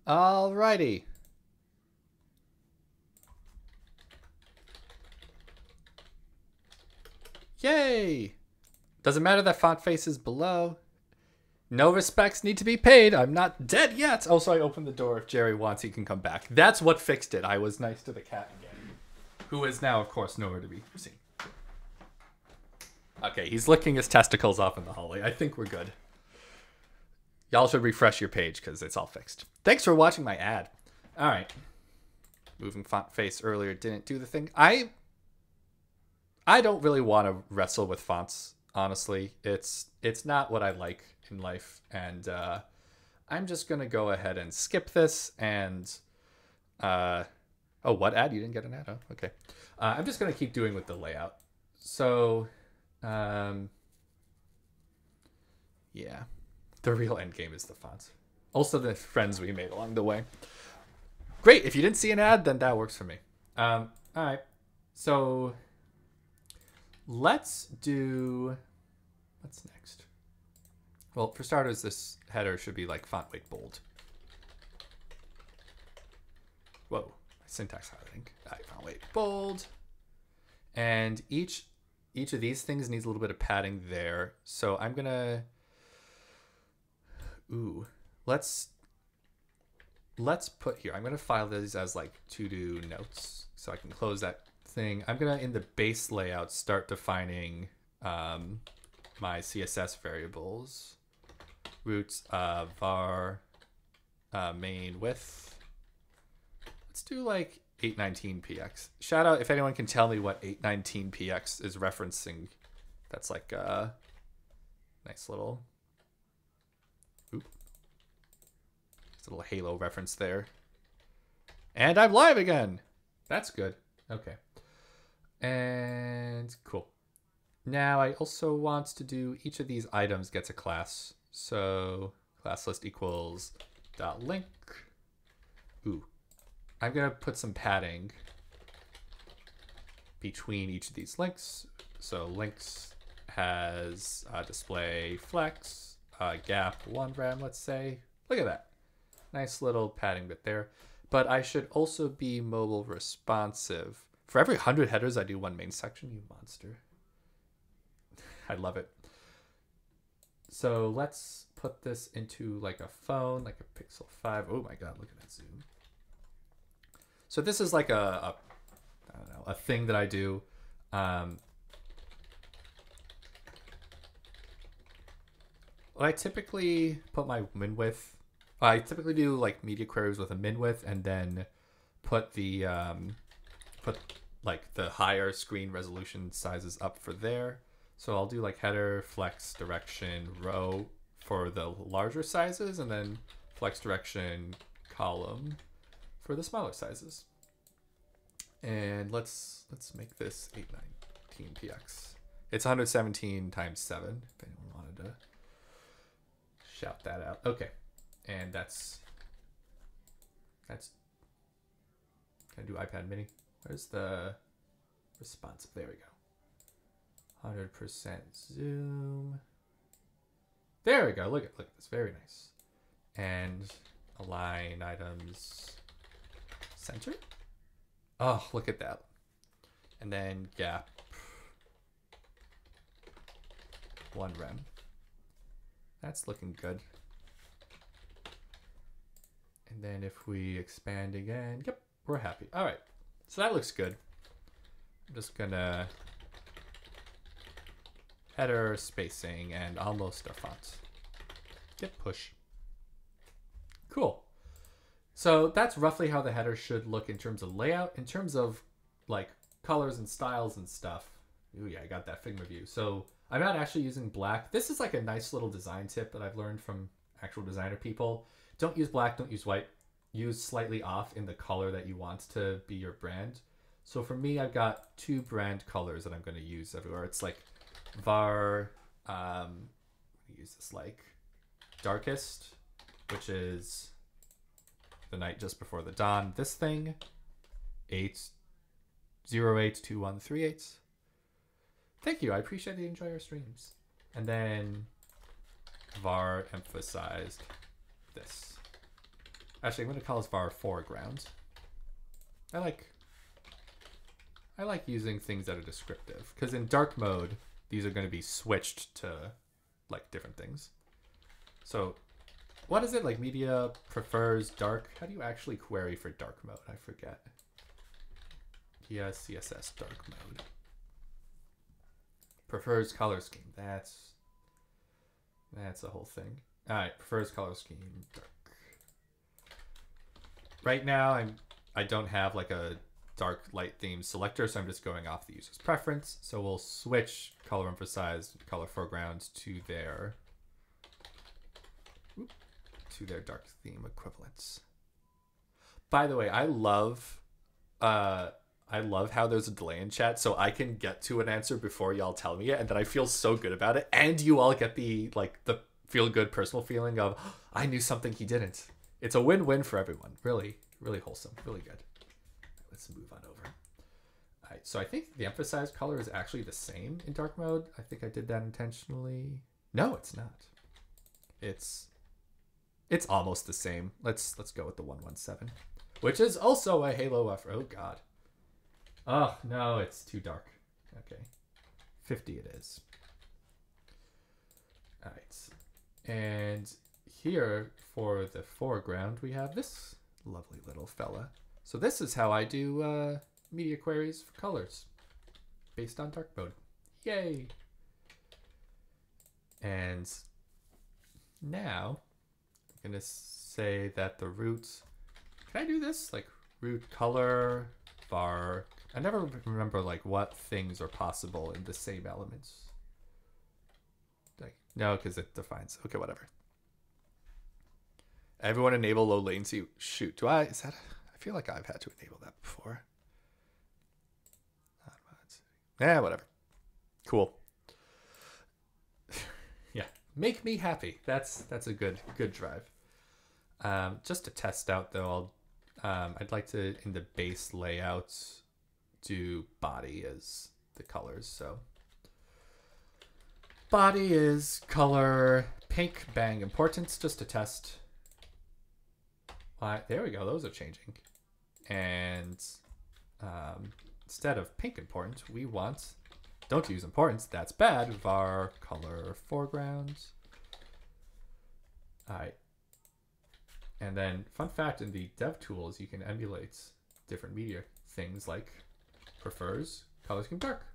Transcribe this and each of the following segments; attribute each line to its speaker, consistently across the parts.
Speaker 1: Alrighty. Yay! Doesn't matter that font face is below. No respects need to be paid. I'm not dead yet. Also, I opened the door. If Jerry wants, he can come back. That's what fixed it. I was nice to the cat again, who is now, of course, nowhere to be seen. Okay, he's licking his testicles off in the hallway. I think we're good. Y'all should refresh your page because it's all fixed. Thanks for watching my ad. All right. Moving font face earlier didn't do the thing. I don't really want to wrestle with fonts, honestly. It's not what I like in life, and I'm just gonna go ahead and skip this. And oh, what ad? You didn't get an ad? Oh, okay. I'm just gonna keep doing with the layout. So, yeah, the real end game is the fonts. Also, the friends we made along the way. Great. If you didn't see an ad, then that works for me. All right. So let's do. What's next? Well, for starters, this header should be like font weight bold. Whoa, my syntax highlighting. Font weight bold. And each of these things needs a little bit of padding there. So I'm gonna. Let's put here. I'm gonna file these as like to-do notes so I can close that thing. I'm gonna in the base layout start defining my CSS variables. Roots var main width. Let's do like 819px. Shout out if anyone can tell me what 819px is referencing. That's like a nice little a little Halo reference there. And I'm live again. That's good. Okay. And cool. Now I also want to do each of these items gets a class. So class list equals dot link. I'm going to put some padding between each of these links. So links has display flex, gap 1 rem, let's say. Look at that. Nice little padding bit there. But I should also be mobile responsive. For every 100 headers, I do one main section, you monster. I love it. So let's put this into like a phone, like a Pixel 5. Oh my God, look at that zoom. So this is like I don't know, a thing that I do. I typically put my min width. I typically do like media queries with a min width and then put the like the higher screen resolution sizes up for there. So I'll do like header, flex, direction, row for the larger sizes, and then flex, direction, column for the smaller sizes. And let's make this 819px. It's 117 times 7. If anyone wanted to shout that out. Okay. And that's can I do iPad mini? Where's the responsive? There we go. 100% zoom. There we go. Look at this. Very nice. And align items center. Oh, look at that. And then gap 1 rem. That's looking good. And then if we expand again, yep, we're happy. All right, so that looks good. I'm just gonna header spacing and almost a font. Get push. Cool. So that's roughly how the header should look in terms of layout. In terms of like colors and styles and stuff. Ooh yeah, I got that Figma view. So I'm not actually using black. This is like a nice little design tip that I've learned from actual designer people. Don't use black, don't use white. Use slightly off in the color that you want to be your brand. So for me, I've got 2 brand colors that I'm going to use everywhere. It's like var, use this like darkest, which is the night just before the dawn. This thing, 8082138. Thank you. I appreciate that you enjoy our streams. And then var emphasized this. Actually, I'm going to call this var foreground. I like using things that are descriptive, because in dark mode, these are going to be switched to like different things. So what is it? Like media prefers dark. How do you actually query for dark mode? I forget. Yeah, CSS dark mode. Prefers color scheme. That's the whole thing. All right, prefers color scheme dark. Right now I don't have like a dark light theme selector, so I'm just going off the user's preference. So we'll switch color emphasized, color foreground to their dark theme equivalents. By the way, I love how there's a delay in chat, so I can get to an answer before y'all tell me it, and then I feel so good about it, and you all get the feel good personal feeling of, oh, I knew something he didn't. It's a win-win for everyone. Really, really wholesome. Really good. Let's move on over. All right, so I think the emphasized color is actually the same in dark mode. I think I did that intentionally. No, it's not. It's almost the same. Let's go with the 117, which is also a halo buffer. Oh god. Oh no, it's too dark. Okay, 50 it is. All right, and here for the foreground we have this lovely little fella. So this is how I do media queries for colors based on dark mode. Yay! And now I'm gonna say that the root, can I do this? Like root color var, I never remember like what things are possible in the same elements. Like, no, because it defines, okay, whatever. Everyone enable low latency. Shoot, I feel like I've had to enable that before. Yeah, whatever. Cool. Yeah, make me happy. That's a good drive. Just to test out though, I'd like to, in the base layout, do body as the colors. So body is color pink, bang, importance, just to test. There we go. Those are changing. And instead of pink importance, we want, don't use importance, that's bad, var color foreground. All right. And then fun fact, in the dev tools, you can emulate different media things like prefers color scheme dark.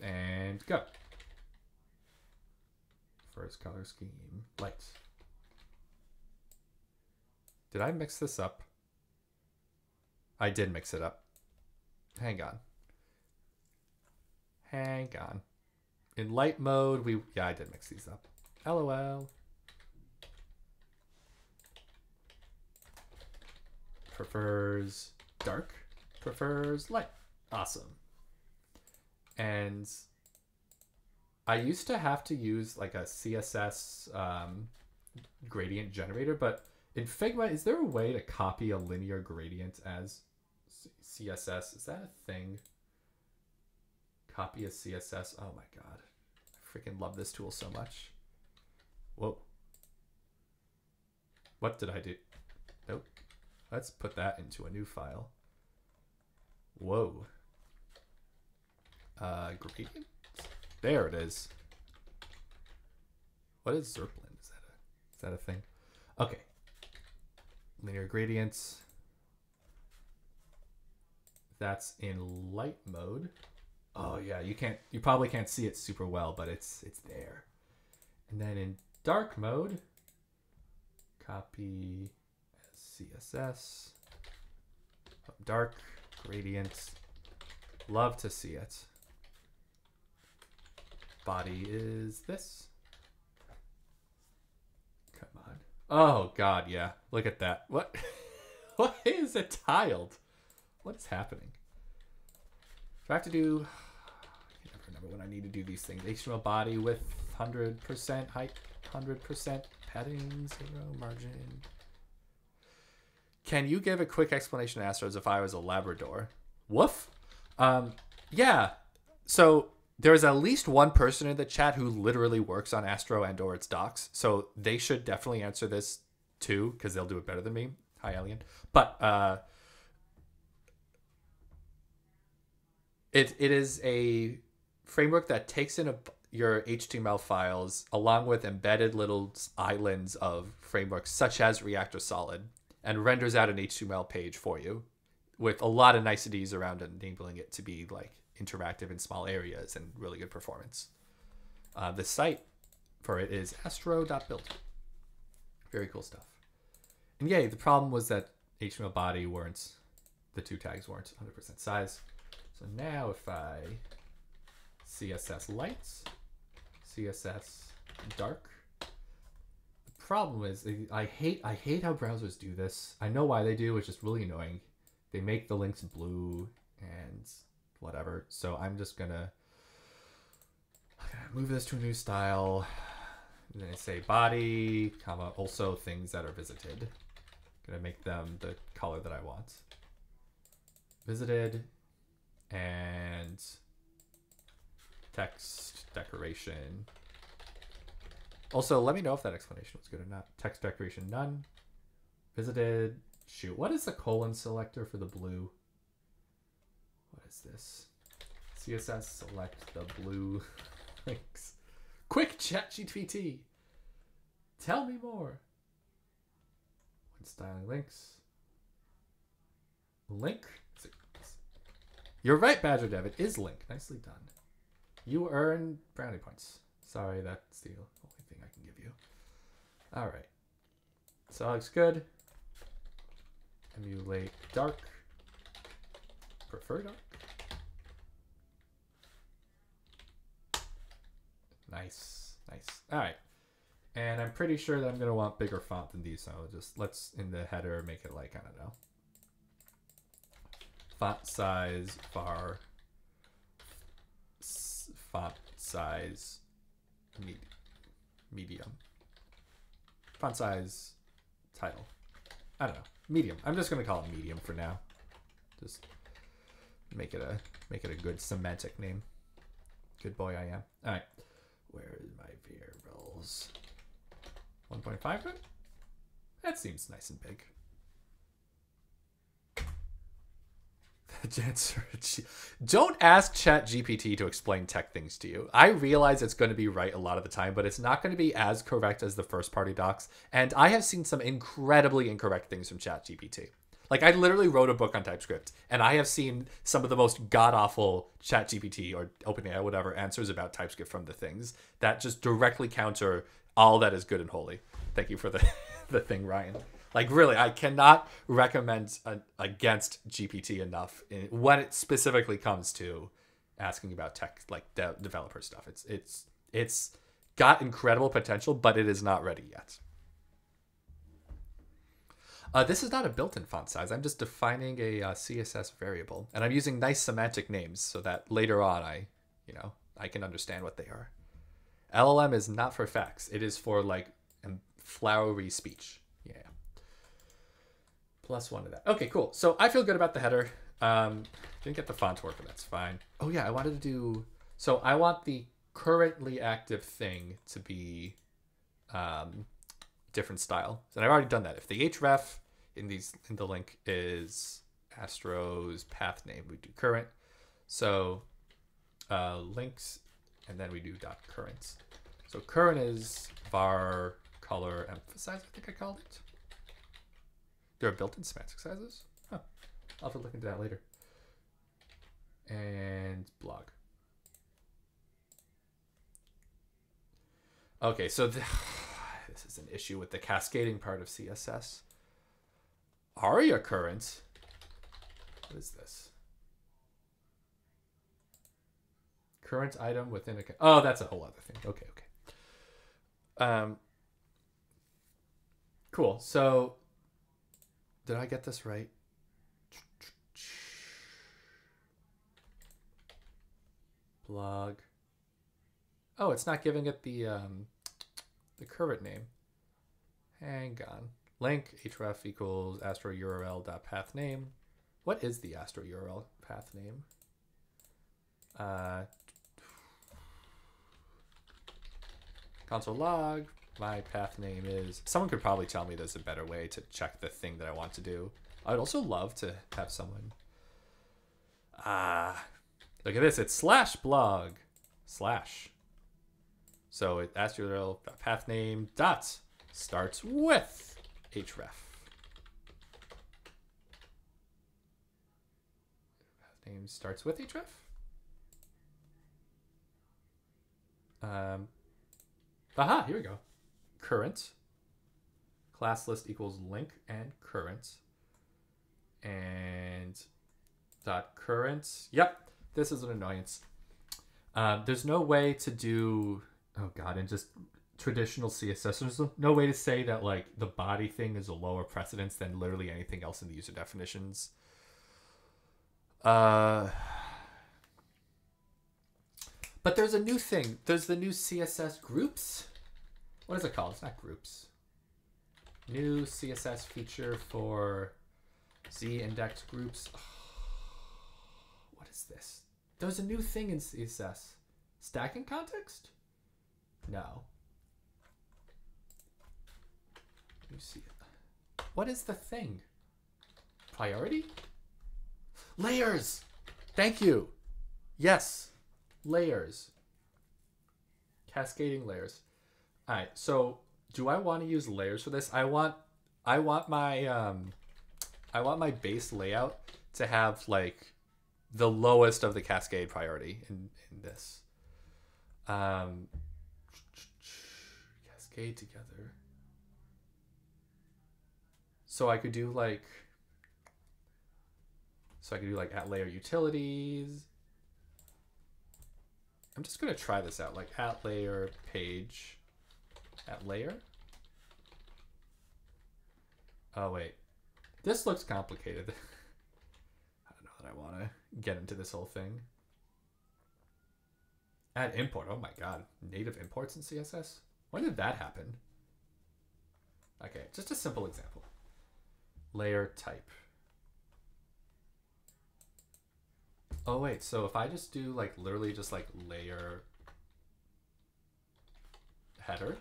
Speaker 1: And go. Prefers color scheme light. Did I mix this up? I did mix it up. Hang on. Hang on. In light mode, I did mix these up. LOL. Prefers dark. Prefers light. Awesome. And I used to have to use like a CSS gradient generator, but in Figma, is there a way to copy a linear gradient as CSS? Is that a thing? Copy a CSS. Oh my god. I freaking love this tool so much. Whoa. What did I do? Nope. Let's put that into a new file. Whoa. Gradient? There it is. What is Zerplin? Is that a thing? Okay. Linear gradients. That's in light mode. Oh yeah, you probably can't see it super well, but it's there. And then in dark mode, copy CSS, dark gradient. Love to see it. Body is this. Come on. Oh god, yeah. Look at that. What? What is it tiled? What is happening? Do I have to do? I can't remember when I need to do these things. HTML body with 100% height, 100% padding, 0 margin. Can you give a quick explanation to Astros if I was a Labrador? Woof. Yeah. So there's at least one person in the chat who literally works on Astro and or its docs. So they should definitely answer this too, because they'll do it better than me. Hi, Alien. But it is a framework that takes in your HTML files along with embedded little islands of frameworks such as React or Solid and renders out an HTML page for you with a lot of niceties around enabling it to be like interactive in small areas and really good performance. The site for it is astro.build. Very cool stuff. And yay, the problem was that HTML body the two tags weren't 100% size. So now if I CSS lights, CSS dark, the problem is I hate how browsers do this. I know why they do, it's just really annoying. They make the links blue and whatever. So I'm just gonna move this to a new style. And then I say body, comma, also things that are visited. Gonna make them the color that I want. Visited and text decoration. Also, let me know if that explanation was good or not. Text decoration none. Visited. Shoot, what is the colon selector for the blue? What is this? CSS select the blue links. Quick, ChatGPT. Tell me more. When styling links. Link. You're right, Badger Dev. It is link. Nicely done. You earn brownie points. Sorry, that's the only thing I can give you. All right. So that looks good. Emulate dark. Prefer dark. Nice. Nice. All right. And I'm pretty sure that I'm going to want bigger font than these. So just let's, in the header, make it like, I don't know. Font size var. Font size medium. Font size title. I don't know. Medium. I'm just going to call it medium for now. Just make it a good semantic name. Good boy I am. All right. Where is my variables? 1.5 good? That seems nice and big. Don't ask ChatGPT to explain tech things to you. I realize it's going to be right a lot of the time, but it's not going to be as correct as the first party docs. And I have seen some incredibly incorrect things from ChatGPT. Like, I literally wrote a book on TypeScript, and I have seen some of the most god-awful ChatGPT or OpenAI, whatever, answers about TypeScript from the things that just directly counter all that is good and holy. Thank you for the thing, Ryan. Like, really, I cannot recommend against GPT enough when it specifically comes to asking about tech, like developer stuff. It's got incredible potential, but it is not ready yet. This is not a built-in font size. I'm just defining a CSS variable, and I'm using nice semantic names so that later on I can understand what they are. LLM is not for facts. It is for like flowery speech. Yeah. +1 to that. Okay, cool. So I feel good about the header. Didn't get the font to work, but that's fine. Oh yeah, I wanted to do. So I want the currently active thing to be different style. And I've already done that. If the href in the link is Astro's path name, we do current. So links, and then we do .current. So current is var color emphasize, I think I called it. There are built-in semantic sizes? Huh. I'll have to look into that later. And blog. Okay, so this is an issue with the cascading part of CSS. Aria current. What is this? Current item within a... Oh, that's a whole other thing. Okay, okay. Cool. So, did I get this right? Blog. Oh, it's not giving it the current name. Hang on. Link href equals astro url dot path name. What is the astro url path name? Console log my path name is... Someone could probably tell me there's a better way to check the thing that I want to do. I'd also love to have someone... look at this. It's slash blog. Slash. So it asks your little path name dot starts with href. Path name starts with href. Aha, here we go. Current. Class list equals link and current. And dot current. Yep, this is an annoyance. There's no way to do... Oh god, and just traditional CSS, there's no way to say that like the body thing is a lower precedence than literally anything else in the user definitions. But there's a new thing. There's the new CSS groups. What is it called? It's not groups. New CSS feature for z-index groups. What is this? There's a new thing in CSS. Stacking context? No. Let me see it. What is the thing? Priority? Layers! Thank you! Yes. Layers. Cascading layers. Alright, so do I want to use layers for this? I want my base layout to have like the lowest of the cascade priority in this. Cascade together. So I could do like at layer utilities. I'm just gonna try this out, like at layer page, at layer. Oh wait, this looks complicated. I don't know that I want to get into this whole thing. Add import. Oh my god, native imports in CSS. When did that happen? Okay, just a simple example. Layer type. Oh wait, so if I just do like literally just like layer header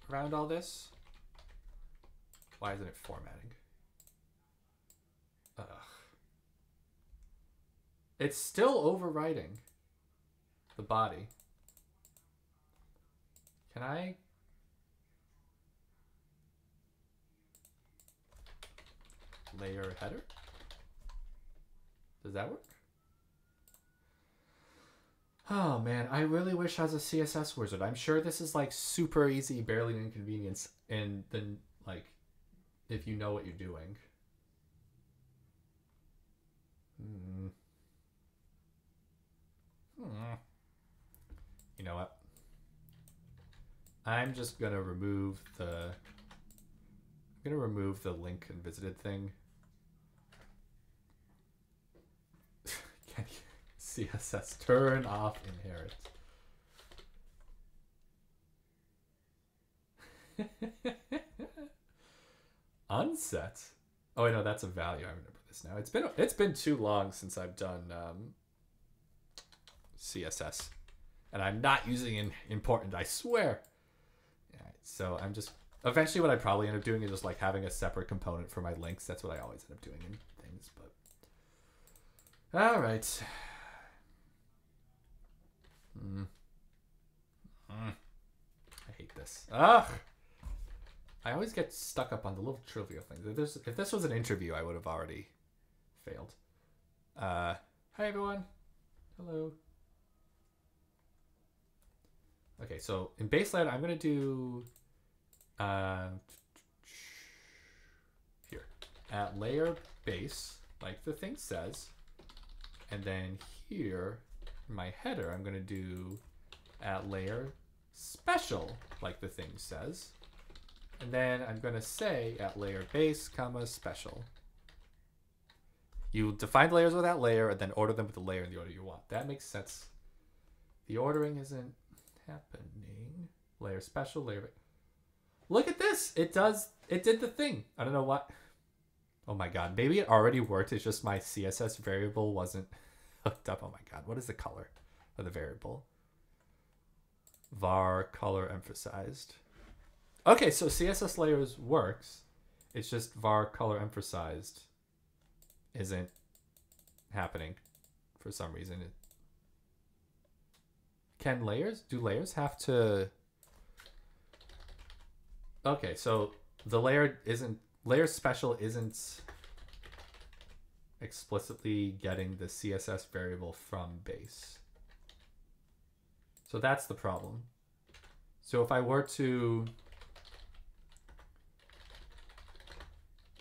Speaker 1: around all this, why isn't it formatting? Ugh. It's still overwriting the body. Can I? Layer header? Does that work? Oh man, I really wish I was a CSS wizard. I'm sure this is like super easy, barely an inconvenience, and then like if you know what you're doing. You know what? I'm just gonna remove the link and visited thing. Can you CSS turn off inherit? Unset? Oh, I know that's a value. I remember this now. It's been too long since I've done CSS, and I'm not using an important. I swear. Yeah, so I'm just eventually what I probably end up doing is just like having a separate component for my links. That's what I always end up doing in things. But all right. I hate this. Ugh. I always get stuck up on the little trivial things. If this was an interview, I would have already failed. Hi everyone. Hello. Okay, so in base layout, I'm gonna do here at layer base, like the thing says, and then here in my header, I'm gonna do at layer special, like the thing says. And then I'm going to say at layer base, comma, special. You define layers with that layer and then order them with the layer in the order you want. That makes sense. The ordering isn't happening. Layer special, layer. Look at this. It did the thing. I don't know what. Oh my God. Maybe it already worked. It's just my CSS variable wasn't hooked up. Oh my God. What is the color of the variable? Var color emphasized. Okay, so CSS layers works. It's just var color emphasized isn't happening for some reason. Do layers have to... Okay, so the layer special isn't explicitly getting the CSS variable from base. So that's the problem. So if I were to...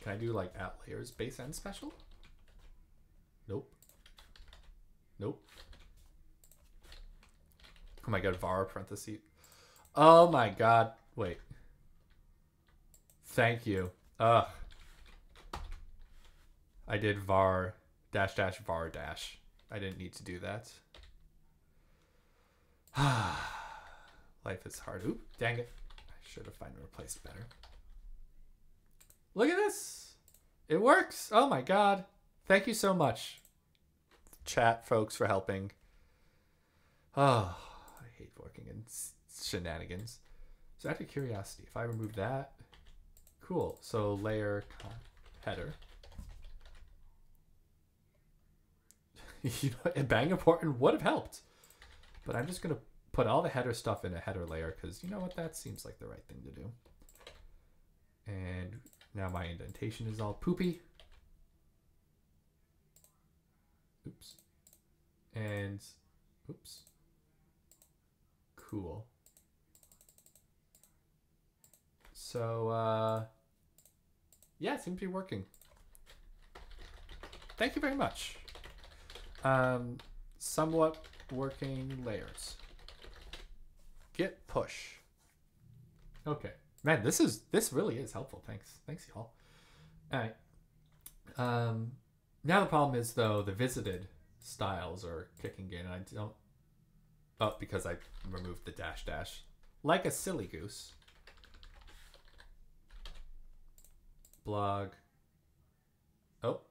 Speaker 1: Can I do like at layers base and special? Nope. Nope. Oh my god, var parentheses. Oh my god. Wait. Thank you. Ugh. I did var dash dash var dash. I didn't need to do that. Life is hard. Oop, dang it. I should have found a replaced better. Look at this. It works. Oh my god. Thank you so much, chat folks, for helping. Oh, I hate working in shenanigans. So out of curiosity, if I remove that, cool. So layer header. You know, bang important would have helped. But I'm just going to put all the header stuff in a header layer because you know what? That seems like the right thing to do. And now my indentation is all poopy. Oops. And oops. Cool. So, yeah, it seems to be working. Thank you very much. Somewhat working layers. Git push. Okay. Man, this really is helpful. Thanks y'all. All right. Now the problem is though the visited styles are kicking in and I don't... Oh, because I removed the dash dash. Like a silly goose. Blog. Oh.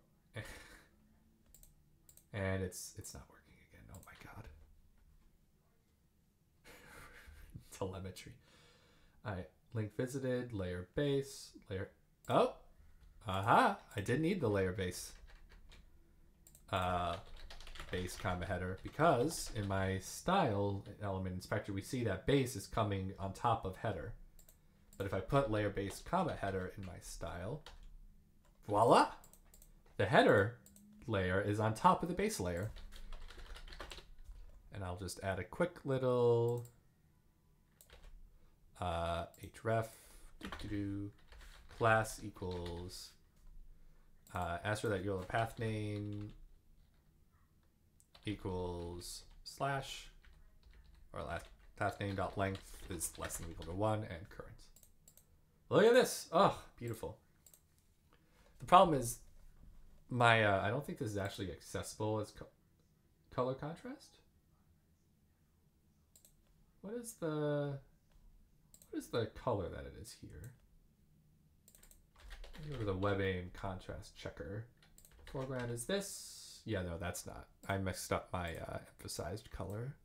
Speaker 1: And it's not working again. Oh my god. Telemetry. Alright. Link visited, layer base, layer... Oh! Aha! I did need the layer base. Base comma header, because in my style element inspector we see that base is coming on top of header. But if I put layer base comma header in my style, voila! The header layer is on top of the base layer. And I'll just add a quick little href class equals as for that URL path name equals slash, or path name dot length is less than or equal to 1 and current. Look at this. Oh, beautiful. The problem is my I don't think this is actually accessible as color contrast. What is the color that it is here? Go to the WebAIM contrast checker. Foreground is this. Yeah, no, that's not. I messed up my emphasized color.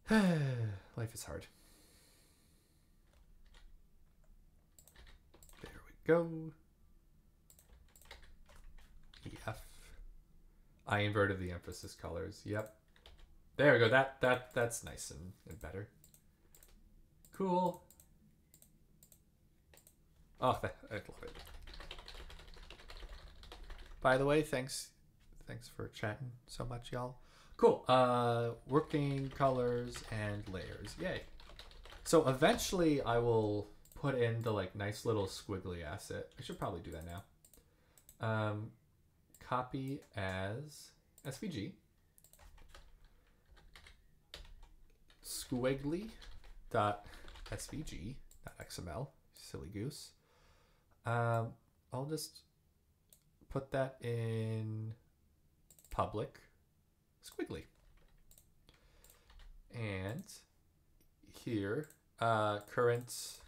Speaker 1: Life is hard. There we go. EF. I inverted the emphasis colors. Yep. There we go. That's nice and better. Cool. Oh, I love it. By the way, thanks for chatting so much, y'all. Cool. Working colors and layers. Yay. So eventually I will put in the like nice little squiggly asset. I should probably do that now. Copy as SVG. Squiggly dot SVG dot XML. Silly goose. I'll just put that in public squiggly. And here, current,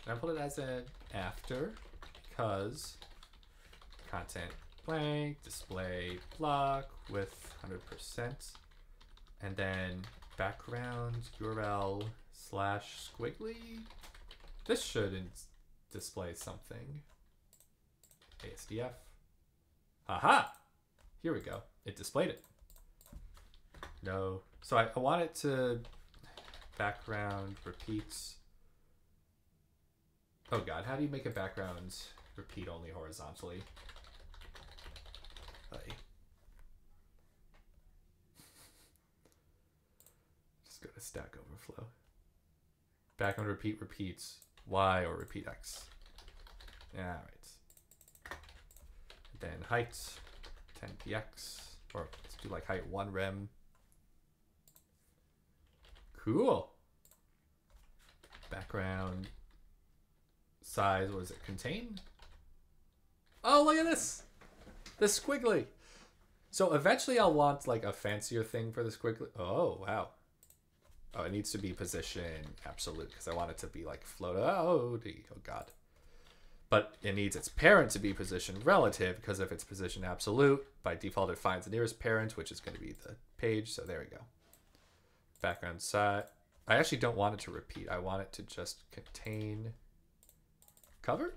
Speaker 1: I put it as an after because content blank, display block with 100%. And then background URL / squiggly. This shouldn't display something. ASDF. Haha! Here we go. It displayed it. No. So I want it to background repeats. Oh god, how do you make a background repeat only horizontally? Just go to Stack Overflow. Background repeat repeats Y or repeat X. Alright. Then height 10px, or let's do like height 1 rem. Cool. Background size, what does it contain? Oh, look at this! The squiggly. So eventually I'll want like a fancier thing for the squiggly. Oh, wow. Oh, it needs to be position absolute because I want it to be like float. Oh god. But it needs its parent to be position relative because if it's position absolute, by default it finds the nearest parent, which is going to be the page. So there we go. Background size. I actually don't want it to repeat. I want it to just contain cover.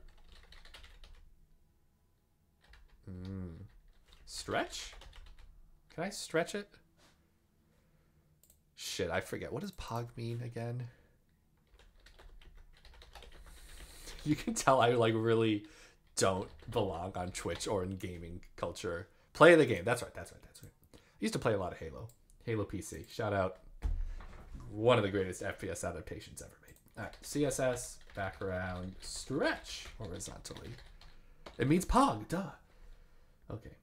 Speaker 1: Stretch? Can I stretch it? Shit, I forget. What does pog mean again? You can tell I like really don't belong on Twitch or in gaming culture. Play the game. That's right. I used to play a lot of Halo. Halo PC. Shout out. One of the greatest FPS adaptations ever made. All right. CSS, background, stretch horizontally. It means pog. Duh. Okay.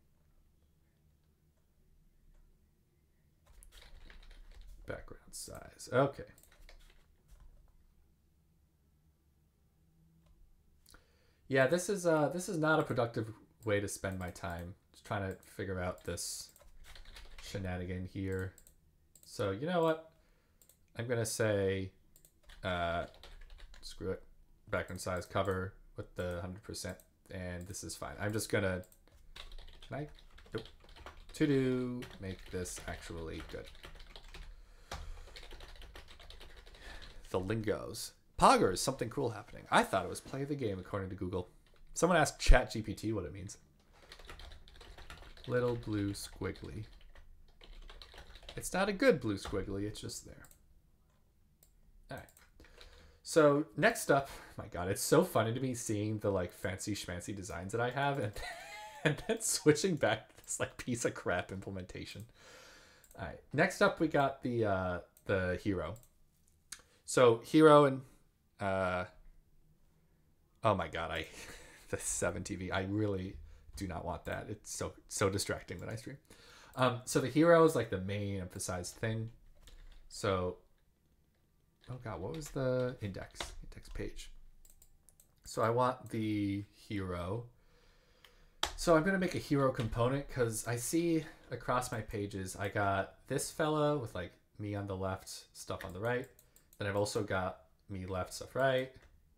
Speaker 1: Background size. Okay. Yeah, this is not a productive way to spend my time. Just trying to figure out this shenanigan here. So you know what? I'm gonna say, screw it. Background size cover with the 100%, and this is fine. I'm just gonna. Can I? Nope. To do make this actually good. The lingos. Poggers, something cool happening. I thought it was play the game according to Google. Someone asked ChatGPT what it means. Little blue squiggly. It's not a good blue squiggly, it's just there. Alright. So next up, my god, it's so funny to me seeing the like fancy schmancy designs that I have and then switching back to this like piece of crap implementation. Alright. Next up we got the hero. So hero and oh my god, the 7TV. I really do not want that. It's so distracting when I stream. So the hero is like the main emphasized thing. So oh god, what was the index page? So I want the hero. So I'm gonna make a hero component because I see across my pages I got this fella with like me on the left, stuff on the right. Then I've also got me left, stuff right,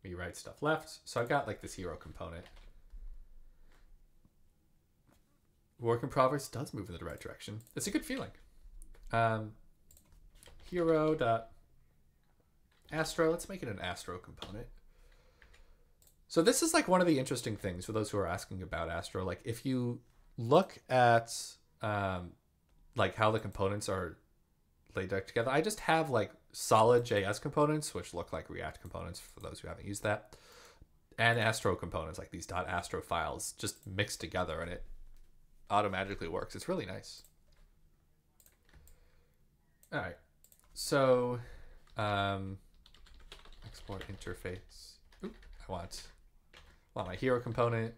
Speaker 1: me right, stuff left. So I've got like this hero component. Work in progress does move in the right direction. It's a good feeling. Hero.astro. Let's make it an astro component. So this is like one of the interesting things for those who are asking about astro. Like if you look at like how the components are laid out together, I just have like solid JS components, which look like React components for those who haven't used that, and Astro components, like these .astro files, just mixed together, and it automatically works. It's really nice. All right, so export interface. Oop, I want my hero component.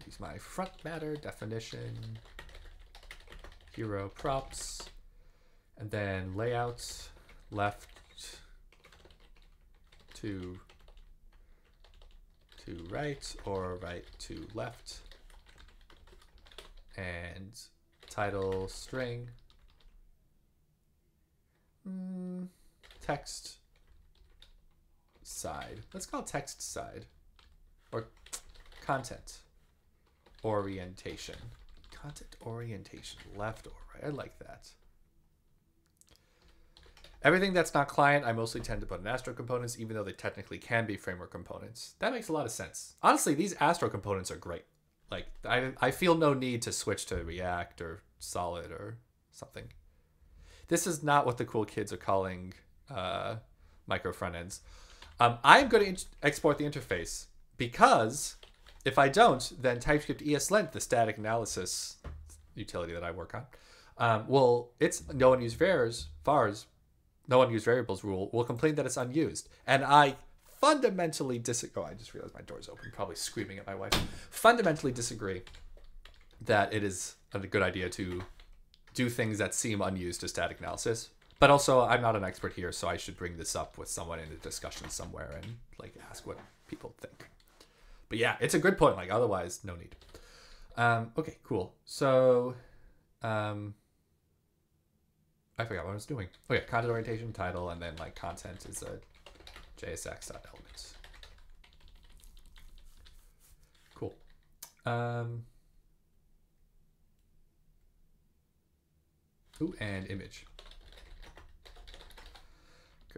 Speaker 1: Use my front matter definition. Hero props. And then layout left to right or right to left. And title string. Text side. Let's call text side. Or content orientation. Content orientation. Left or right. I like that. Everything that's not client, I mostly tend to put in Astro components, even though they technically can be framework components. That makes a lot of sense. Honestly, these Astro components are great. Like, I feel no need to switch to React or Solid or something. This is not what the cool kids are calling micro front ends. I'm going to export the interface because if I don't, then TypeScript ESLint, the static analysis utility that I work on, it's no one used vars, no one used variables rule will complain that it's unused. And I fundamentally disagree. Oh, I just realized my door's open, probably screaming at my wife. Fundamentally disagree that it is a good idea to do things that seem unused to static analysis. But also, I'm not an expert here, so I should bring this up with someone in a discussion somewhere and like ask what people think. But yeah, it's a good point. Like, otherwise, no need. Okay, cool. So, I forgot what I was doing. Oh yeah, content orientation, title, and then like content is a JSX.elements. Cool. Ooh, and image.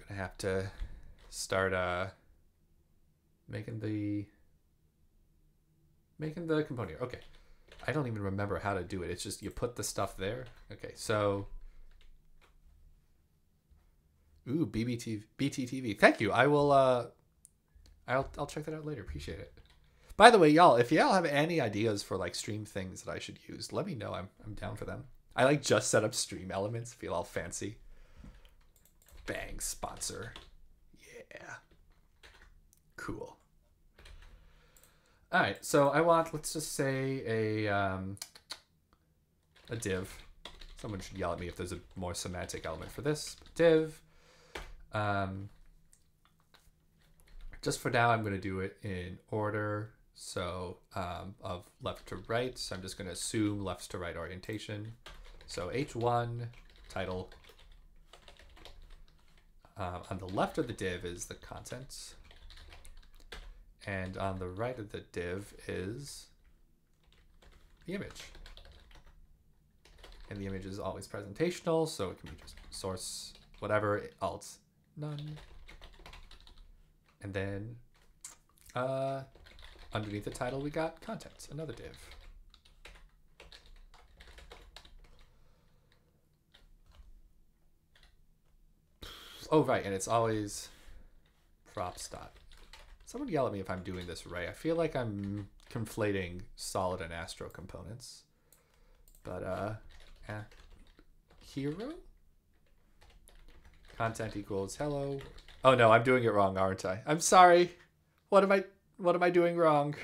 Speaker 1: Gonna have to start making the component here. Okay. I don't even remember how to do it. It's just you put the stuff there. Okay, so ooh, BTTV. Thank you. I will I'll check that out later. Appreciate it. By the way, y'all, if y'all have any ideas for like stream things that I should use, let me know. I'm down for them. I like just set up stream elements, feel all fancy. Bang, sponsor. Yeah. Cool. All right, so I want, let's just say a div. Someone should yell at me if there's a more semantic element for this. Div. Just for now, I'm going to do it in order. So of left to right. So I'm just going to assume left to right orientation. So H1 title. On the left of the div is the contents. And on the right of the div is the image. And the image is always presentational, so it can be just source, whatever, alt, none. And then underneath the title, we got contents, another div. Oh, right, and it's always props dot. Someone yell at me if I'm doing this right. I feel like I'm conflating solid and Astro components. But, hero? Content equals hello. Oh no, I'm doing it wrong, aren't I? I'm sorry. What am I doing wrong?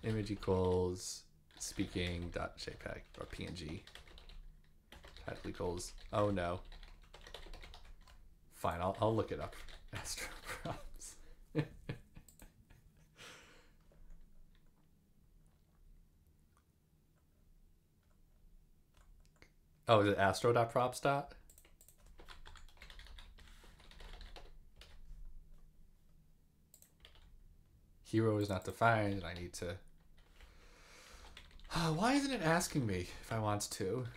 Speaker 1: Image equals speaking.jpg or PNG. Title equals, oh no. Fine, I'll look it up. Astro props. Oh, is it astro.props dot? Hero is not defined, and I need to... why isn't it asking me if I want to?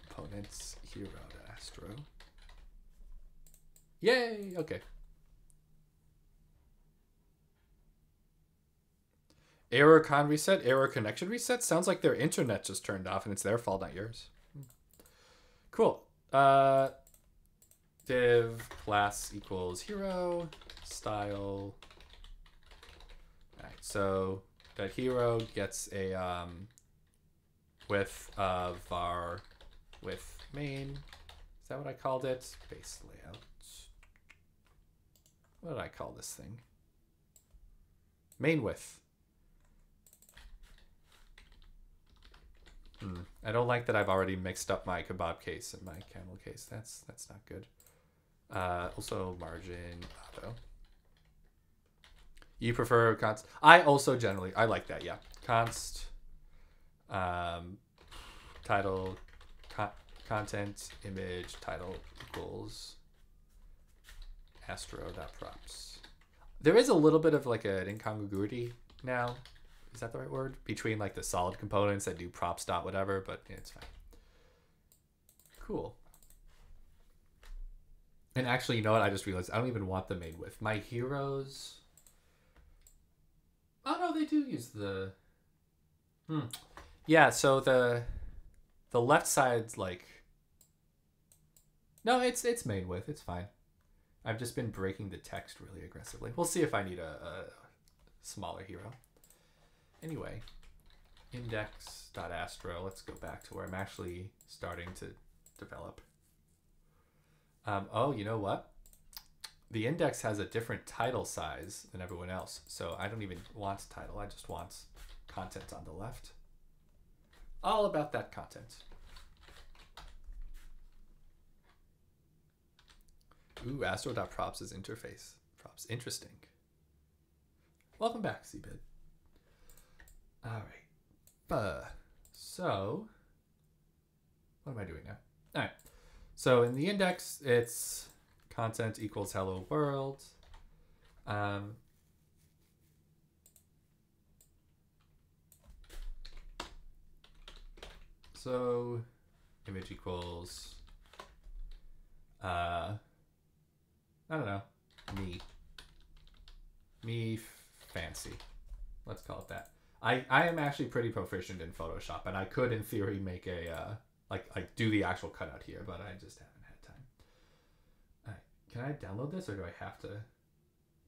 Speaker 1: Components, hero.astro. Yay! Okay. Error con reset, error connection reset. Sounds like their internet just turned off and it's their fault, not yours. Cool. Div class equals hero style. All right, so that hero gets a width of our width main. Is that what I called it? Base layout. What did I call this thing? Main width. I don't like that I've already mixed up my kebab case and my camel case. That's not good. Also margin auto. You prefer const? I also generally, I like that, yeah. Const, title, content, image, title equals astro.props. There is a little bit of like an incongruity now. Is that the right word? Between like the solid components that do props dot whatever, but yeah, it's fine. cool. And actually, you know what? I just realized I don't even want the made with. My heroes... Oh, no, they do use the... Yeah, so the left side's like... No, it's made with. It's fine. I've just been breaking the text really aggressively. We'll see if I need a smaller hero. Anyway, index.astro. Let's go back to where I'm actually starting to develop. Oh, you know what? The index has a different title size than everyone else. So I don't even want title. I just want content on the left. All about that content. Ooh, astro.props is interface. Props. Interesting. Welcome back, Cbid. All right. So, what am I doing now? All right. So in the index, it's content equals hello world. So image equals, I don't know, me fancy. Let's call it that. I am actually pretty proficient in Photoshop, and I could, in theory, make a like do the actual cutout here, but I just haven't had time. All right, can I download this, or do I have to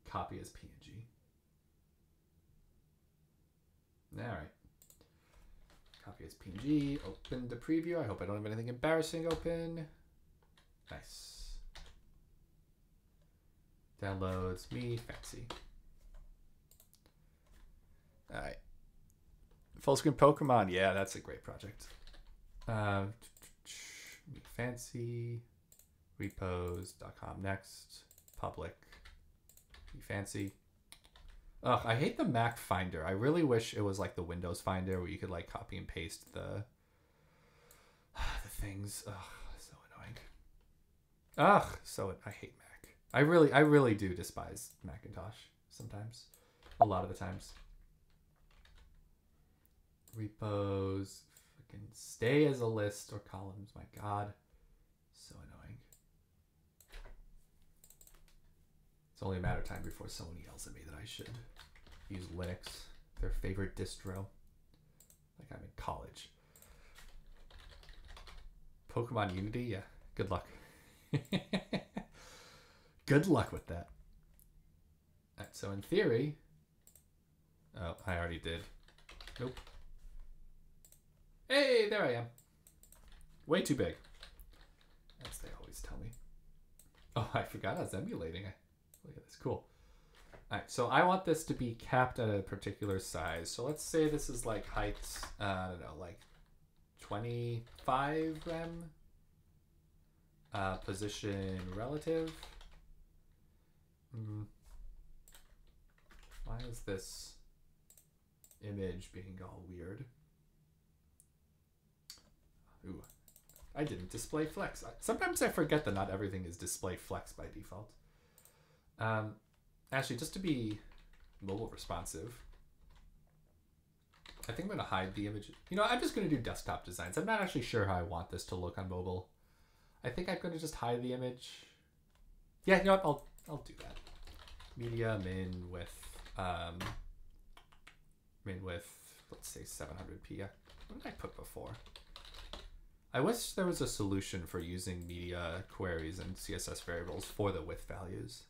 Speaker 1: copy as PNG? All right, copy as PNG. Open the preview. I hope I don't have anything embarrassing open. Nice. Downloads me fancy. All right. Full screen Pokemon. Yeah, that's a great project. Me fancy. Repos.com next. Public. Me fancy. Ugh, I hate the Mac Finder. I really wish it was like the Windows Finder where you could like copy and paste the things. Ugh, so annoying. Ugh, so I hate Mac. I really do despise Macintosh sometimes. A lot of the times. Repos, fucking stay as a list or columns. My God, so annoying. It's only a matter of time before someone yells at me that I should use Linux, their favorite distro. Like I'm in college. Pokemon Unity, yeah. Good luck. Good luck with that. All right, so in theory, oh, I already did. Nope. Hey, there I am. Way too big. As they always tell me. Oh, I forgot I was emulating. Look at this. Cool. All right, so I want this to be capped at a particular size. So let's say this is like height, I don't know, like 25 rem. Position relative. Why is this image being all weird? Ooh, I didn't display flex. Sometimes I forget that not everything is display flex by default. Actually, just to be mobile responsive, I think I'm going to hide the image. You know, I'm just going to do desktop designs. I'm not actually sure how I want this to look on mobile. I think I'm going to just hide the image. Yeah, you know what? I'll do that. Media min with let's say 700p. What did I put before? I wish there was a solution for using media queries and CSS variables for the width values.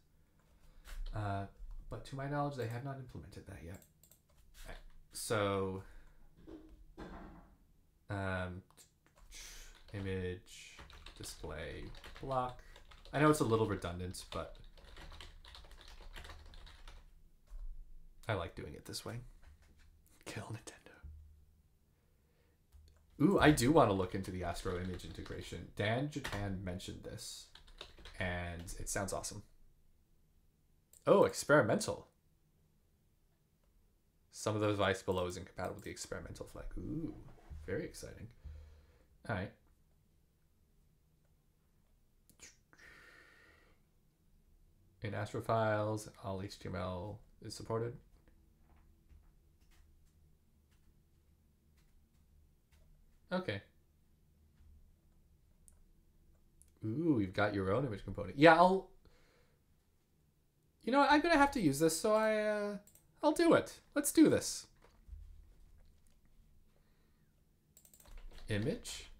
Speaker 1: But to my knowledge, they have not implemented that yet. Right. So, image, display, block. I know it's a little redundant, but I like doing it this way. Kill Nintendo. Ooh, I do want to look into the Astro image integration. Jutan mentioned this, and it sounds awesome. Oh, experimental. Some of the device below is incompatible with the experimental flag. Ooh, very exciting. All right. In Astro files, all HTML is supported. Okay. Ooh, you've got your own image component. Yeah, I'll... You know what? I'm going to have to use this, so I'll do it. Let's do this. Image.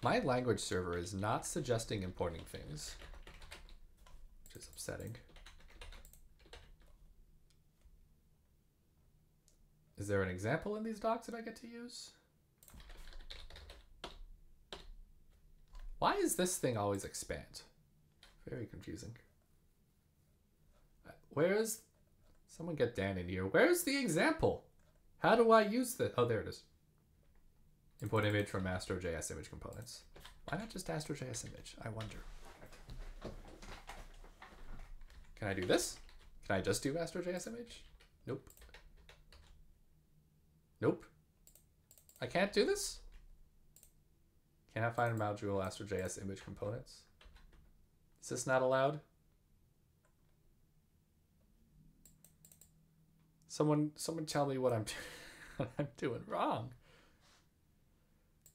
Speaker 1: My language server is not suggesting importing things, which is upsetting. Is there an example in these docs that I get to use? Why is this thing always expand? Very confusing. Where's... Someone get Dan in here. Where's the example? How do I use this? Oh, there it is. Import image from Astro.js image components. Why not just Astro.js image? I wonder. Can I do this? Can I just do Astro.js image? Nope. Nope. I can't do this? Cannot find module Astro.js image components. Is this not allowed? Someone tell me what I'm what I'm doing wrong.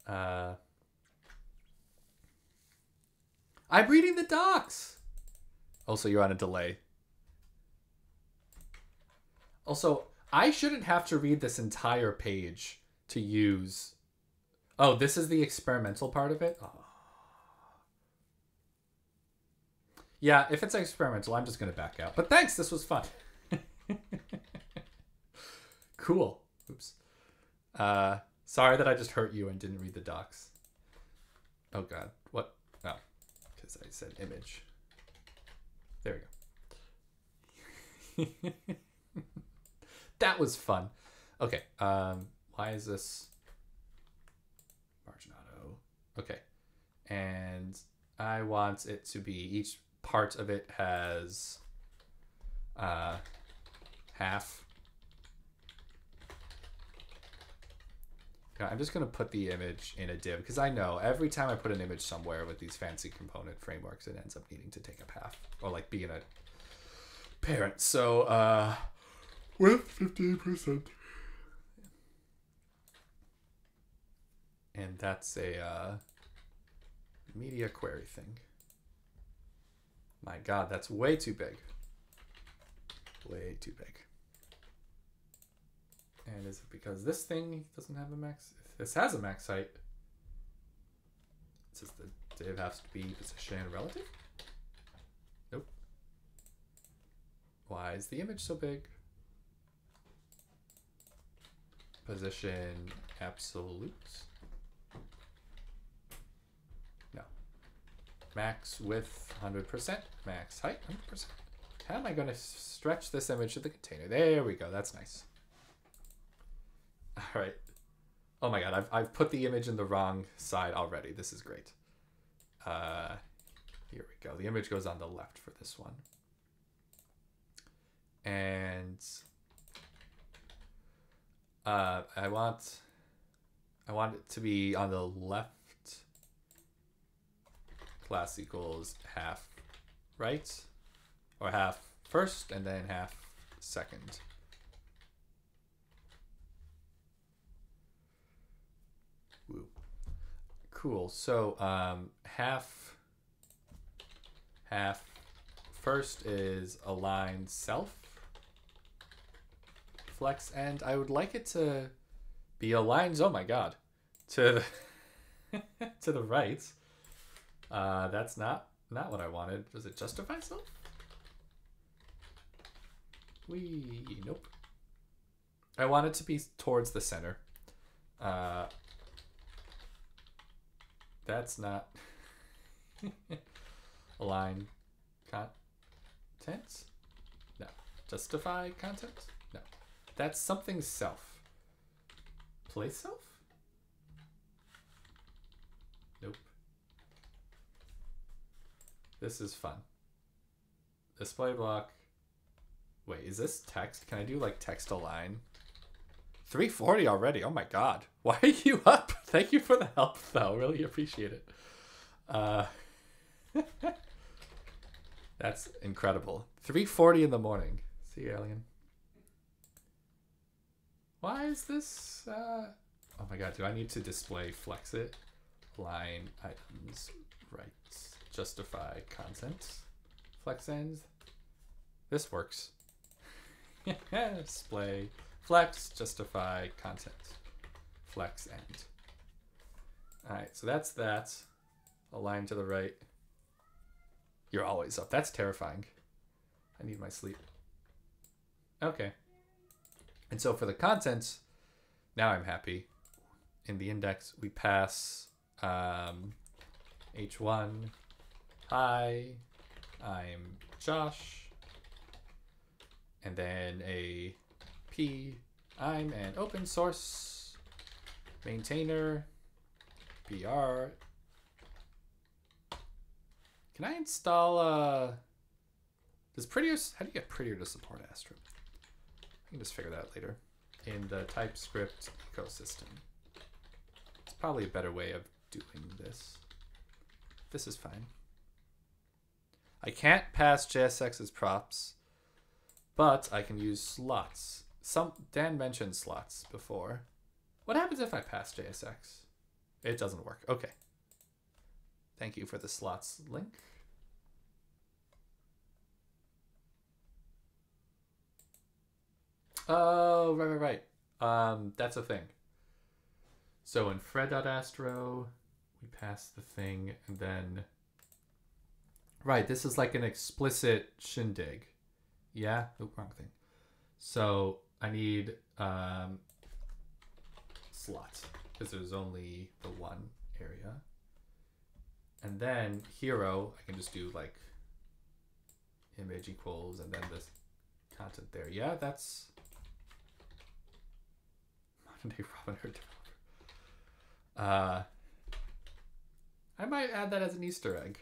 Speaker 1: I'm reading the docs. Also, you're on a delay. Also, I shouldn't have to read this entire page to use... Oh, this is the experimental part of it? Oh. Yeah, if it's experimental, I'm just going to back out. But thanks, this was fun. Cool. Oops. Sorry that I just hurt you and didn't read the docs. Oh, God. What? Oh, because I said image. There we go. That was fun. Okay. Why is this margin auto? Okay. And I want it to be, each part of it has half. I'm just going to put the image in a div because I know every time I put an image somewhere with these fancy component frameworks, it ends up needing to take up half or like being a parent. So with 15%. And that's a media query thing. My God, that's way too big. Way too big. And is it because this thing doesn't have a max? If this has a max height, it says the div has to be position relative? Nope. Why is the image so big? Position absolute? No. Max width 100%. Max height 100%. How am I going to stretch this image to the container? There we go. That's nice. All right. Oh my God, I've put the image in the wrong side already. This is great. Here we go. The image goes on the left for this one. And I want it to be on the left. Class equals half right, or half first and then half second. Woo. Cool. So half first is align self flex, and I would like it to be aligned. Oh my God, to the to the right. That's not what I wanted. Does it justify self? Nope. I want it to be towards the center. That's not align content. No. Justify content. No. That's something self. Place self. Nope. This is fun. Display block. Wait, is this text? Can I do like text align? 340 already. Oh my God. Why are you up? Thank you for the help though. Really appreciate it. That's incredible. 3:40 in the morning. See you, alien. Why is this? Oh my God. Do I need to display flex it? Line items right. justify content. Flex ends. This works. Display. Flex, justify content. Flex end. Alright, so that's that. Align to the right. You're always up. That's terrifying. I need my sleep. Okay. And so for the content, now I'm happy. In the index, we pass H1. Hi, I'm Josh. And then a P. I'm an open source maintainer. BR. Can I install does Prettier, how do you get Prettier to support Astro? I can just figure that out later. In the TypeScript ecosystem. It's probably a better way of doing this. This is fine. I can't pass JSX's props, but I can use slots. Dan mentioned slots before. What happens if I pass JSX? It doesn't work. Okay. Thank you for the slots link. Oh, right. That's a thing. So in Fred.astro, we pass the thing, and then... Right, this is like an explicit shindig. Yeah? Oh, wrong thing. So I need slots, because there's only the one area. And then hero, I can just do like image equals, and then this content there. Yeah, that's... Modern day Robinhood developer. I might add that as an Easter egg.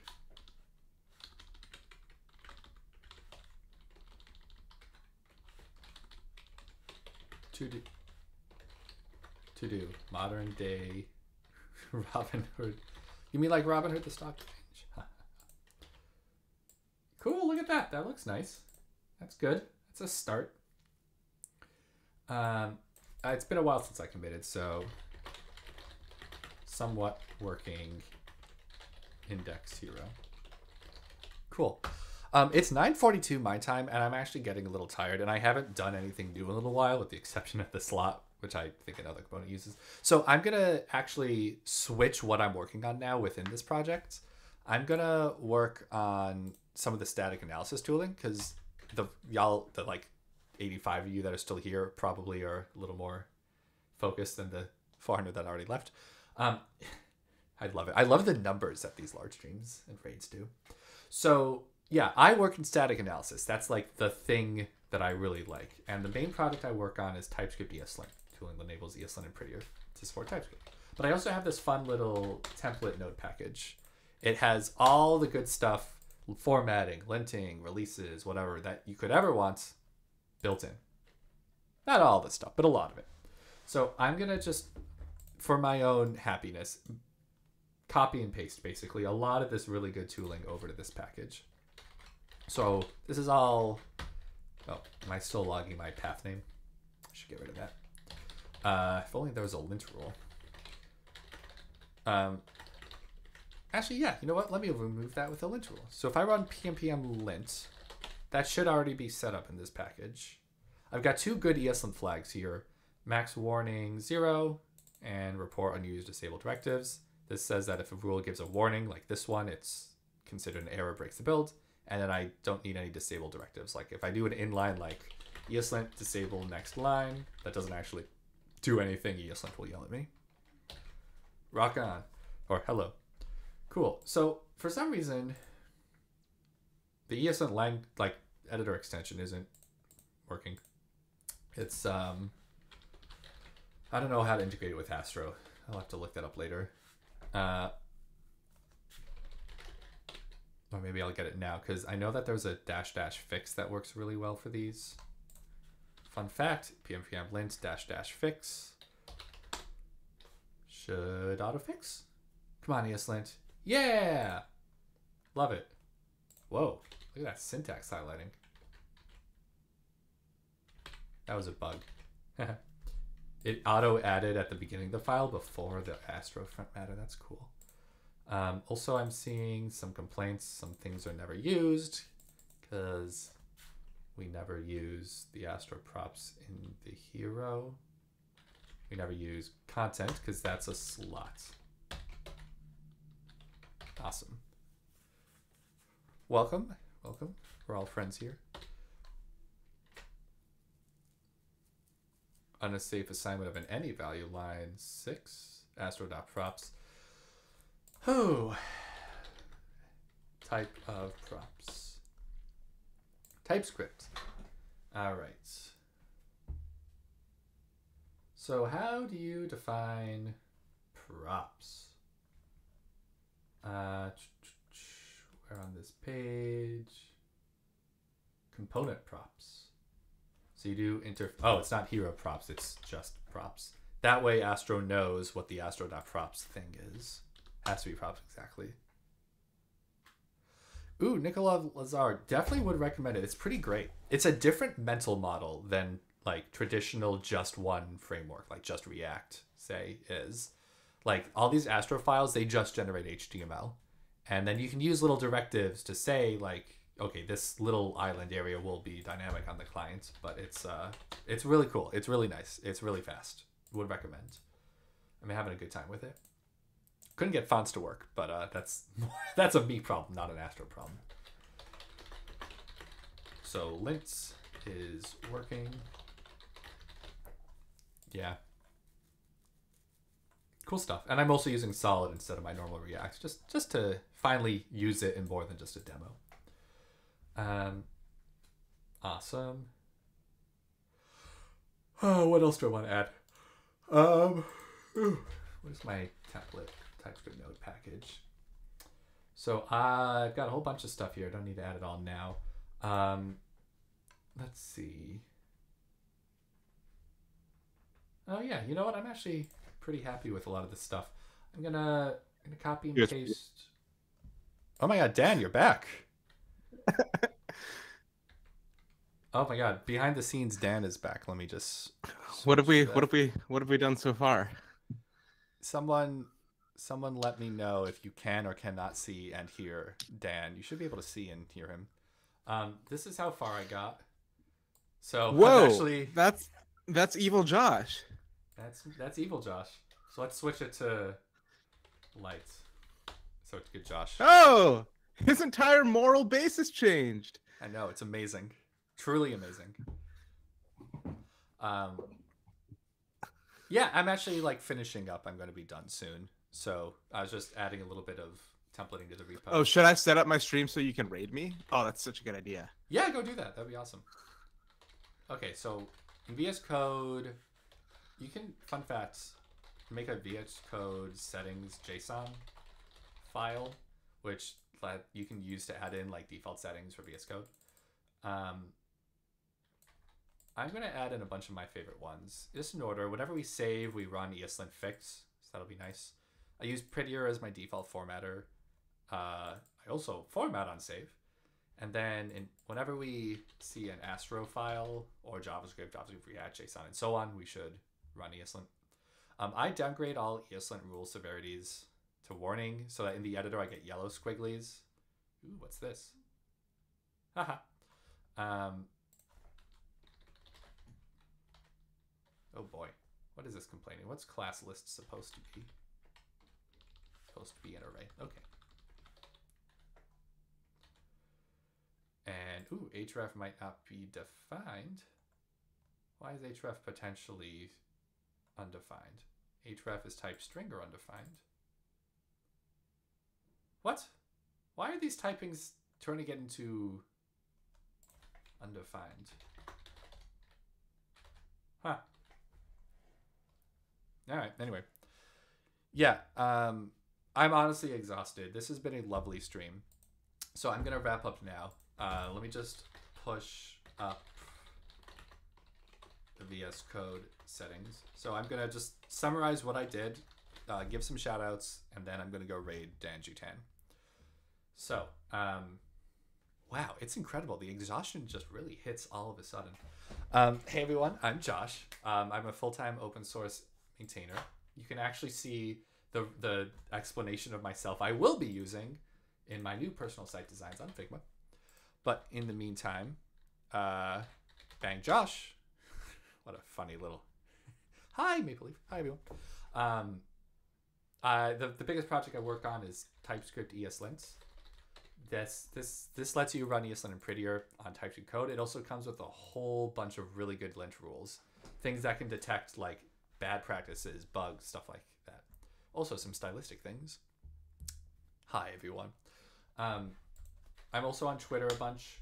Speaker 1: To do modern day Robinhood. You mean like Robinhood the stock exchange? Cool, look at that. That looks nice. That's good. That's a start. It's been a while since I committed, so somewhat working index hero. Cool. It's 9:42 my time, and I'm actually getting a little tired, and I haven't done anything new in a little while, with the exception of the slot, which I think another component uses. So I'm gonna actually switch what I'm working on now within this project. I'm gonna work on some of the static analysis tooling, because the like 85 of you that are still here probably are a little more focused than the 400 that already left. I love it. I love the numbers that these large streams and raids do. So yeah, I work in static analysis. That's like the thing that I really like. And the main product I work on is TypeScript ESLint, tooling that enables ESLint and Prettier to support TypeScript. But I also have this fun little template node package. It has all the good stuff, formatting, linting, releases, whatever that you could ever want built in. Not all the stuff, but a lot of it. So I'm going to just, for my own happiness, copy and paste basically a lot of this really good tooling over to this package. So this is all... Oh, am I still logging my path name? I should get rid of that. If only there was a lint rule. Actually, yeah, you know what? Let me remove that with a lint rule. So if I run pm lint, that should already be set up in this package. I've got two good ESLint flags here. Max warning 0 and report unused disabled directives. This says that if a rule gives a warning like this one, it's considered an error, breaks the build. And then I don't need any disabled directives. Like if I do an inline like ESLint disable next line, that doesn't actually do anything, ESLint will yell at me. Rock on. Or hello. Cool. So for some reason, the ESLint line like editor extension isn't working. It's I don't know how to integrate it with Astro. I'll have to look that up later. Or maybe I'll get it now, because I know that there's a -- fix that works really well for these. Fun fact, pm lint -- fix should autofix. Come on, ESLint. Yeah! Love it. Whoa, look at that syntax highlighting. That was a bug. It auto-added at the beginning of the file before the Astro front matter. That's cool. Also, I'm seeing some complaints. Some things are never used because we never use the Astro props in the hero. We never use content because that's a slot. Awesome. Welcome. Welcome. We're all friends here. On a safe assignment of an any value, line 6, astro.props. Oh. Type of props. TypeScript. All right. So how do you define props? Where on this page? Component props. So you do oh, it's not hero props, it's just props. That way Astro knows what the astro.props thing is. Has to be props, exactly. Ooh, Nicola Lazar, definitely would recommend it. It's pretty great. It's a different mental model than like traditional just one framework, like just React, say, is. Like all these Astro files, they just generate HTML. And then you can use little directives to say like, okay, this little island area will be dynamic on the client, but it's really cool. It's really nice. It's really fast. Would recommend. I'm having a good time with it. Couldn't get fonts to work, but that's a me problem, not an Astro problem. So lints is working. Yeah. Cool stuff. And I'm also using solid instead of my normal React, just to finally use it in more than just a demo. Awesome. Oh, what else do I want to add? What is my template TypeScript node package? So I've got a whole bunch of stuff here. I don't need to add it all now. Let's see. Oh yeah, you know what? I'm actually pretty happy with a lot of this stuff. I'm gonna copy and paste. Oh my god, Dan, you're back. Oh my god, behind the scenes Dan is back. Let me just
Speaker 2: what have we done so far?
Speaker 1: Someone let me know if you can or cannot see and hear Dan. You should be able to see and hear him. This is how far I got. So
Speaker 2: whoa,
Speaker 1: actually,
Speaker 2: that's evil Josh.
Speaker 1: That's evil Josh. So let's switch it to light. So it's good Josh.
Speaker 2: Oh, his entire moral basis changed.
Speaker 1: I know, it's amazing. Truly amazing. Yeah, I'm actually like finishing up. I'm going to be done soon. So I was just adding a little bit of templating to the repo.
Speaker 2: Oh, should I set up my stream so you can raid me? Oh, that's such a good idea.
Speaker 1: Yeah, go do that. That'd be awesome. Okay, so in VS Code, you can, fun facts, make a VS Code settings JSON file, which you can use to add in like default settings for VS Code. I'm going to add in a bunch of my favorite ones. Just in order, whenever we save, we run ESLint fix, so that'll be nice. I use Prettier as my default formatter. I also format on save. And then whenever we see an Astro file or JavaScript, React, JSON, and so on, we should run ESLint. I downgrade all ESLint rule severities to warning so that in the editor I get yellow squigglies. Ooh, what's this? Haha. Oh boy, what is this complaining? What's class list supposed to be? Supposed to be an array. Okay. And ooh, href might not be defined. Why is href potentially undefined? Href is type string or undefined. What? Why are these typings turning it into undefined? Huh. All right, anyway. Yeah, I'm honestly exhausted. This has been a lovely stream. So I'm going to wrap up now. Let me just push up the VS Code settings. So I'm going to just summarize what I did, give some shout outs, and then I'm going to go raid Dan Jutan. So, wow, it's incredible. The exhaustion just really hits all of a sudden. Hey everyone, I'm Josh. I'm a full-time open source maintainer. You can actually see the explanation of myself I will be using in my new personal site designs on Figma. But in the meantime, Bang Josh, what a funny little hi Maple Leaf, hi everyone. The biggest project I work on is TypeScript ESLints. This lets you run ESLint in Prettier on TypeScript code. It also comes with a whole bunch of really good lint rules, things that can detect like bad practices, bugs, stuff like that. Also some stylistic things. Hi everyone. I'm also on Twitter a bunch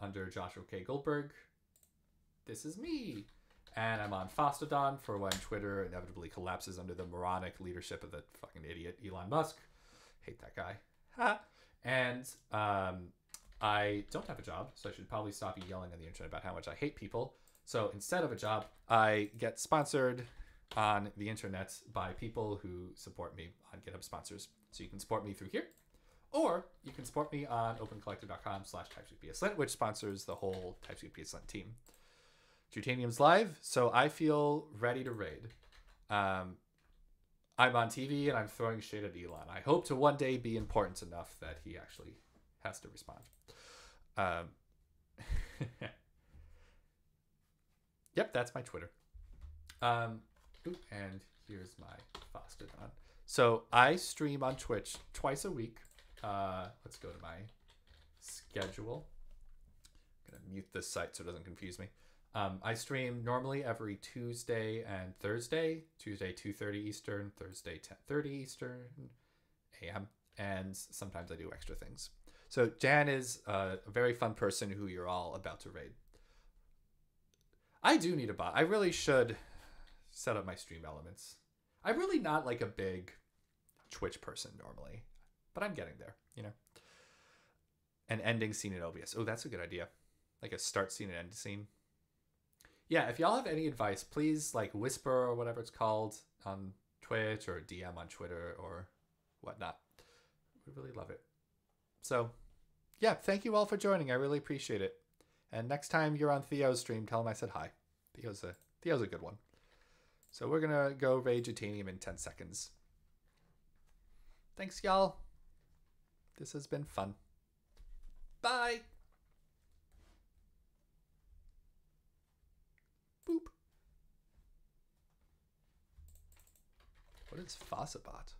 Speaker 1: under Joshua K. Goldberg. This is me. And I'm on Fastodon for when Twitter inevitably collapses under the moronic leadership of the fucking idiot Elon Musk. Hate that guy. Ha. And I don't have a job, so I should probably stop yelling on the internet about how much I hate people. So instead of a job, I get sponsored on the internet by people who support me on GitHub sponsors. So you can support me through here, or you can support me on opencollective.com/TypeScriptBSLint, which sponsors the whole TypeScript BSLint team. Jutanium's live, so I feel ready to raid. I'm on TV and I'm throwing shade at Elon. I hope to one day be important enough that he actually has to respond. Yep, that's my Twitter. And here's my Fastodon. So I stream on Twitch twice a week. Let's go to my schedule. I'm going to mute this site so it doesn't confuse me. I stream normally every Tuesday and Thursday. Tuesday 2:30 Eastern, Thursday 10:30 Eastern a.m. And sometimes I do extra things. So Jan is a very fun person who you're all about to raid. I do need a bot. I really should set up my stream elements. I'm really not like a big Twitch person normally, but I'm getting there, you know. An ending scene in OBS. Oh, that's a good idea. Like a start scene and end scene. Yeah, if y'all have any advice, please like whisper or whatever it's called on Twitch or DM on Twitter or whatnot. We really love it. So, yeah, thank you all for joining. I really appreciate it. And next time you're on Theo's stream, tell him I said hi. Theo's a good one. So we're going to go raid Jutanium in 10 seconds. Thanks, y'all. This has been fun. Bye. Boop. What is Fossabot?